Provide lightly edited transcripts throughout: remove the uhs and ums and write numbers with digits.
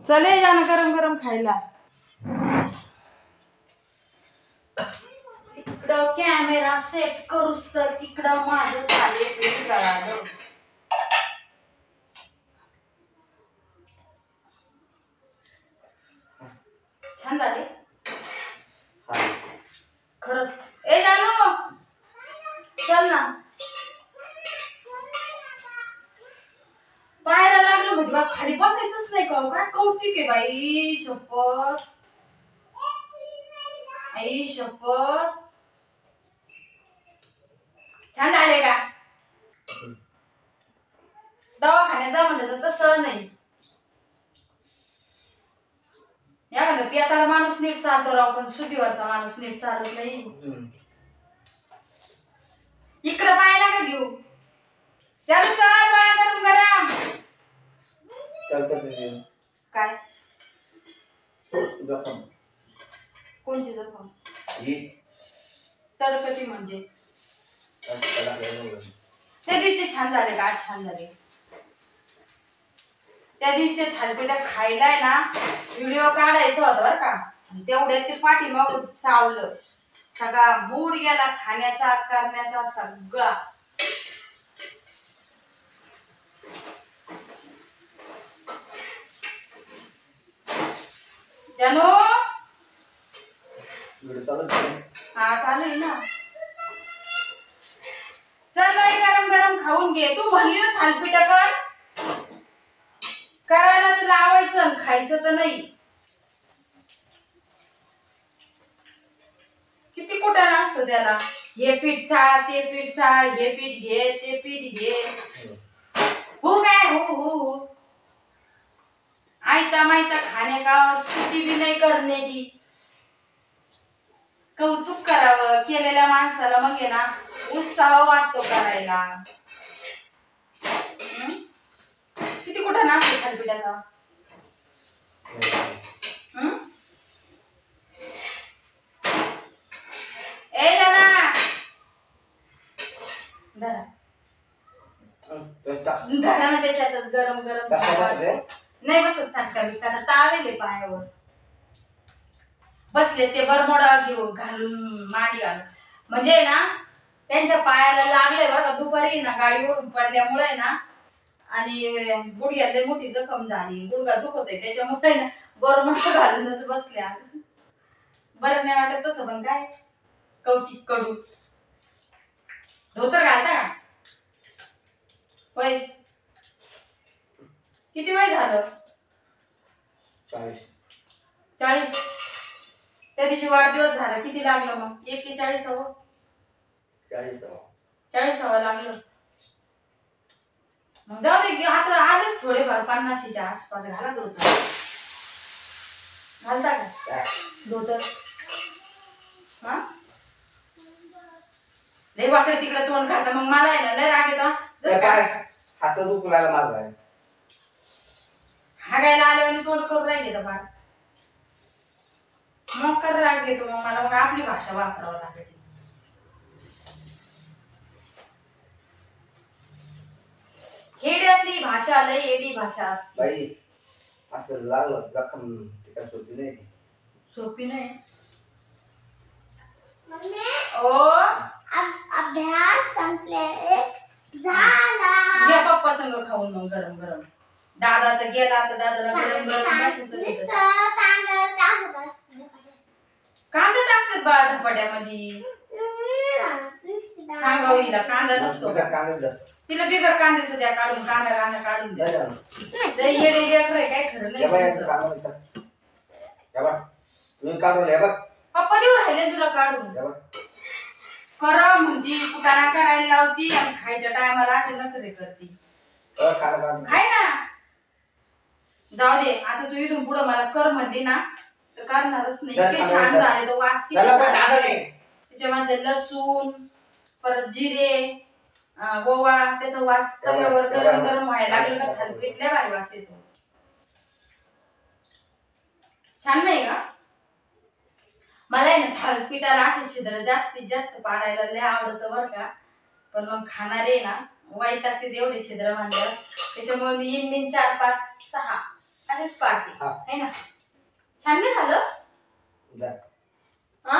चले जाणं गरम गरम खायला. इकडं कॅमेरा सेट करूस तर तिकडं माझं झाले पीठ जळालं. छान झाले खरंच. ए जानू चल ना. पाहायला लागलं म्हणजे बा खाली बसायचंच नाही का. काय कौतिक आहे बाई. शपथ आई शपथ. छान झाले का. दवाखान्यात जा म्हणलं तर तसं नाही. या म्हणलं पियाताला माणूस नीट चालतो राव पण सुधीवरचा माणूस नीट चालत नाही. इकडं पाहायला का घेऊ. त्याला चाल बाळा गरम गरम. काय जखम कोणची जखम. हीच तडकती म्हणजे त्या त्या दिवशी छान झाले का. आज छान झाले. त्या दिवशी थालपीठ खायलाय ना व्हिडिओ काढायचा होता बरं का. तेवढ्यात ते पाठीमाग सावलं. सगळा मूड गेला खाण्याचा करण्याचा सगळा. जानू हा चालू आहे ना. चल बाई गरम गरम खाऊन घे. तू म्हणली ना थालपीठ कर. करायला तर लावायचं खायचं तर नाही. किती कुटाणा असतो त्याला. हे पीठ चाळ ते पीठ चाळ. हे पीठ घे ते पीठ घे. हो काय हो हो हो. आयता मायता खाण्याकावर स्तुती बी नाही करणे की. कौतुक करावं केलेल्या माणसाला मग आहे ना उत्साह वाटतो करायला. किती कुठं नाचतो थालपीठाचा. ए दादा धरा धरा ना त्याच्यातच गरम गरम. नाही बसत चटका मी कारण तावेले पायावर बसले ते बरमोडा घेऊ घालून माडी घालून. म्हणजे ना त्यांच्या पायाला लागले बरं दुपारी ना गाडीवरून पडल्यामुळे ना आणि गुडघ्यातले मोठी जखम झाली. गुडघा दुखतोय त्याच्यामुळे ना बरमोडा घालूनच बसले आज. बरं नाही वाटत तसं पण काय कौतिक कडू. धोतर घालता का होय. किती वय झालं. 40. त्या दिवशी वाढदिवस झाला किती लागलं मग 41. 40 लागलं. मग जाऊ दे आता आलेच थोडेफार 50च्या आसपास. घाला धोतर. घालता का धोतर. हा लय वाकडे तिकडे तोंड घालता मग मला आहे ना लय राग येतो. हात दुखू लागला माझा. हागायला आल्यावर तोंड करून राहिले तर फार मग कर राग येतो मग मला. मग आपली भाषा वापरावं लागते. खेड्यातली भाषा लय एडी भाषा असते बाई. असं लागलं जखम ती काय सोपी नाही. सोपी नाही. ओ अभ्यास संपले झाला. घ्या पप्पा संग खाऊन मग गरम गरम. दादा तर गेला तर दादाला गरम गरम कांदा टाकतात बाळा धपाट्यामध्ये. सांगावं हिला कांदा नसतो. तिला बिगर कांद्याचं द्या काढून. कांदा काढून द्या. येडे लेकरं काय खरं नाही. पप्पा देऊ राहिले तुला काढून. करा म्हणती कुटाणा करायला लावती आणि खायच्या टायमाला असे नखरे करती. खाय ना. जाऊ दे आता तू इथून पुढं मला कर म्हणली ना तर करणारच नाही. ते छान झाले तो वास त्याच्यामध्ये लसूण परत जिरे गोवा त्याचा वास तव्यावर गरम गरम व्हायला लागलं का थालपीठ लय भारी वास येतो. छान नाही का. मला आहे ना थालपीठाला असे छिद्र जास्तीत जास्त पाडायला लय आवडतं बरं का. पण मग खाणारे ना वैतागते एवढे छिद्र मांडल्यावर. त्याच्यामुळे मी 4, 5, 6 अशीच पार्टी हा. है ना. छान नाही झालं जा. हा.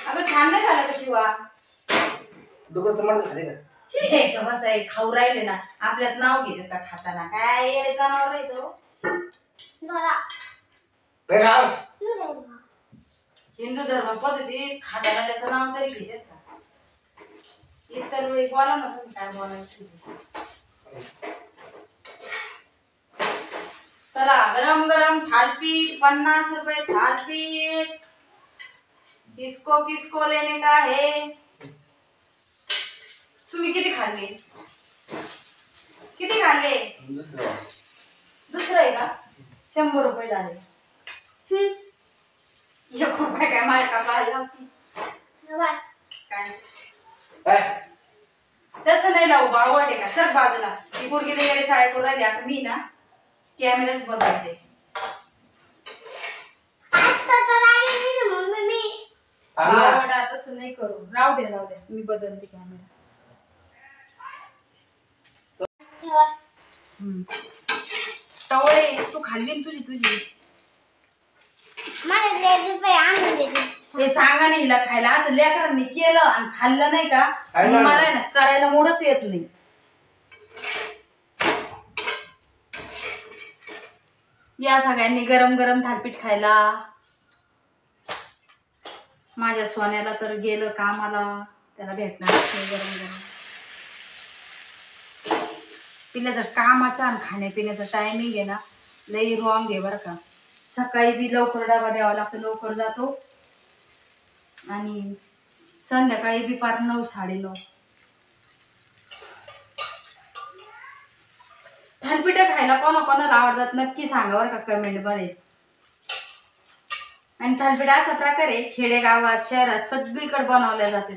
अगं छान नाही झालं का शिवा. डुकरचं मटण खाते का? हे बस आहे खाऊ राहिले ना आपल्यात नाव घेतात का खाताना काय येडे जनावर आहे तो. बरा. काय राव? हिंदू धर्म पद्धती खाताना त्याचं नाव तरी घेतात का. इतर वेळी बोला ना तुम्ही काय बोलायचं. चला गरम गरम थालपीठ 50 रुपए थालपीठ. किसको किसको लेने का है. तुम्ही किती खाल्ले किती खाल्ले. दुसरं आहे का 100 रुपये झाले. 1 रुपये काय माझ्या कापायला लागते काय. तसं नाही लावू बावड आहे का सर बाजूला. ती पोरगी वगैरे चाय करून राहिली आता मी ना कॅमेराच बदलते. बावडा तसं नाही करू. राहू दे मी बदलते कॅमेरा. टवळे तू खाल्ली ना तुझी हे सांगा नाही हिला खायला. असं लेकरांनी केलं आणि खाल्लं नाही का मला ना करायला मूडच येत नाही. या सगळ्यांनी गरम गरम थालपीठ खायला. माझ्या सोन्याला तर गेलं कामाला त्याला भेटणार गरम गरम. पिल्याचं कामाचा आणि खाण्यापिण्याचा टायमिंग आहे ना लई रॉंग आहे बरं का. सकाळी बी लवकर डबा द्यावा लागतो लवकर जातो आणि संध्याकाळी बी पार 9 9:30. थालपिठं खायला कोणाकोणाला आवडतात नक्की सांगा बरं का कमेंट मध्ये. आणि थालपीठ असा प्रकार आहे खेडेगावात शहरात सगळीकडे बनवल्या जाते.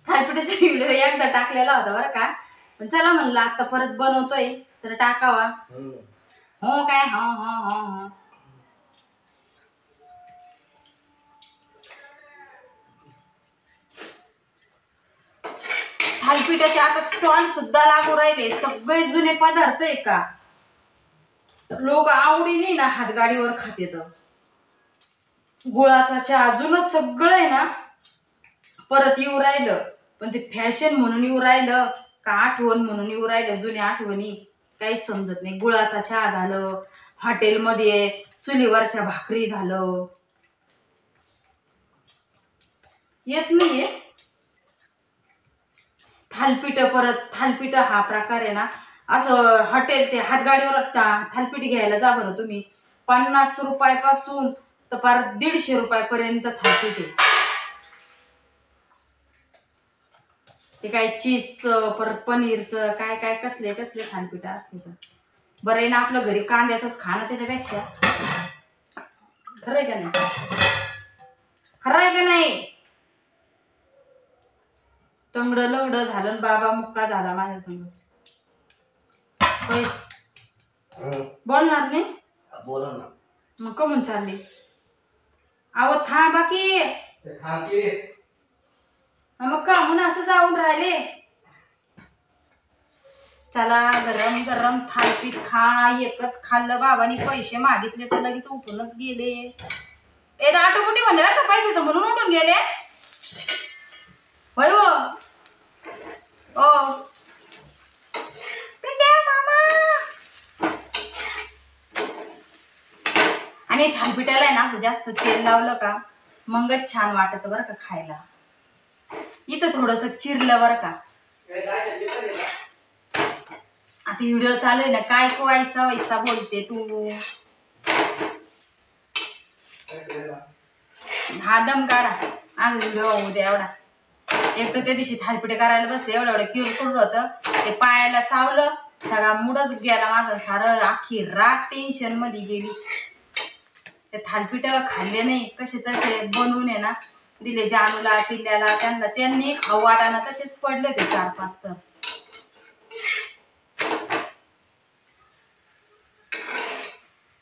थालपिठाचा व्हिडिओ एकदा टाकलेला होता बरं का. पण चला म्हणलं आता परत बनवतोय तर टाकावा. हो काय हा हा हा हा. थालपिठाचे आता स्टॉल सुद्धा लागू राहिले. सगळे जुने पदार्थ आहे का लोक आवडीने ना हातगाडीवर खातेत. गुळाचा चहा जुनं सगळं आहे ना परत येऊ राहिलं. पण ते फॅशन म्हणून येऊ राहिलं का आठवण म्हणून येऊ राहिलं. जुन्या आठवणी काहीच समजत नाही. गुळाचा चहा झालं, हॉटेलमध्ये चुलीवरच्या भाकरी झालं. येत नाहीये थालपीठ. परत थालपीठ हा प्रकार आहे ना असं हॉटेल ते हातगाडीवर थालपीठ घ्यायला जा बरं तुम्ही 50 रुपयापासून तर पार 150 रुपयापर्यंत थालपीठ आहे. ते काय चीजचं परत पनीरचं काय काय कसले कसले थालपीठ असते. तर बरं आहे ना आपलं घरी कांद्याचंच खाणं त्याच्यापेक्षा. खरं आहे का नाही. खरं आहे का नाही. टंगडं लंगडं झालं बाबा मुक्का झाला माझ्या संग. बोलणार नाही बोला ना. मग कमून चालली. अहो थांबा की. मग का म्हणून असं जाऊन राहिले. चला गरम गरम थालपीठ खा. एकच खाल्लं बाबांनी पैसे मागितले तर लगेच उठूनच गेले. ए आटोमुटी म्हणले का पैशाचं म्हणून उठून गेले. होय हो आणि थालपिठाला आहे ना जास्त तेल लावलं का मगच छान वाटत बरं का खायला. इथं थोडस चिरलं बरं का. आता व्हिडिओ चालू आहे ना काय को ऐसा वैसा बोलते तू. हा दम काढा आज व्हिडिओ होऊ दे एवढा. एक तर त्या दिवशी थालपिठे करायला बसले एवढं किरकोळ होतं ते पायाला चावलं सगळा मूडच गेला माझा. सारं अख्खी रात टेन्शन मध्ये गेली. ते थालपिठ खाल्ले नाही कसे तसे बनवून आहे ना दिले जानूला पिल्ल्याला. त्यांनी खाऊ वाटाना तसेच पडले ते 4-5 तर.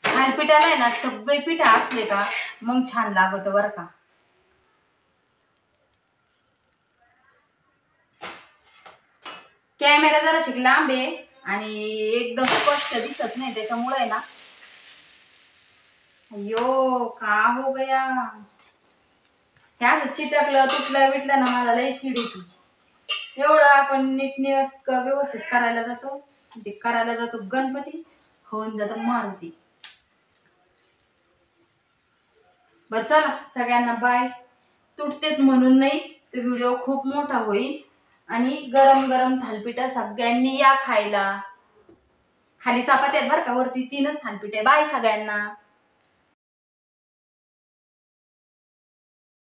थालपिठाला आहे ना सगळे पीठ असले का मग छान लागत बरं का. कॅमेरा जरा लांब आहे आणि एकदम स्पष्ट दिसत नाही त्याच्यामुळे आहे ना. अयो का हो गया. हे असं चिटकलं तुटलं विटलं ना मला लय चिड येते. एवढं आपण नीट व्यवस्थित करायला जातो, ते करायला जातो गणपती, होऊन जातं मारुती. बरं चला सगळ्यांना बाय. तुटतेत म्हणून नाही, तो व्हिडिओ खूप मोठा होईल. आणि गरम गरम थालपिठा सगळ्यांनी या खायला. खाली चपात्या आहेत बरं का, वरती 3च थालपिठे. बाय सगळ्यांना.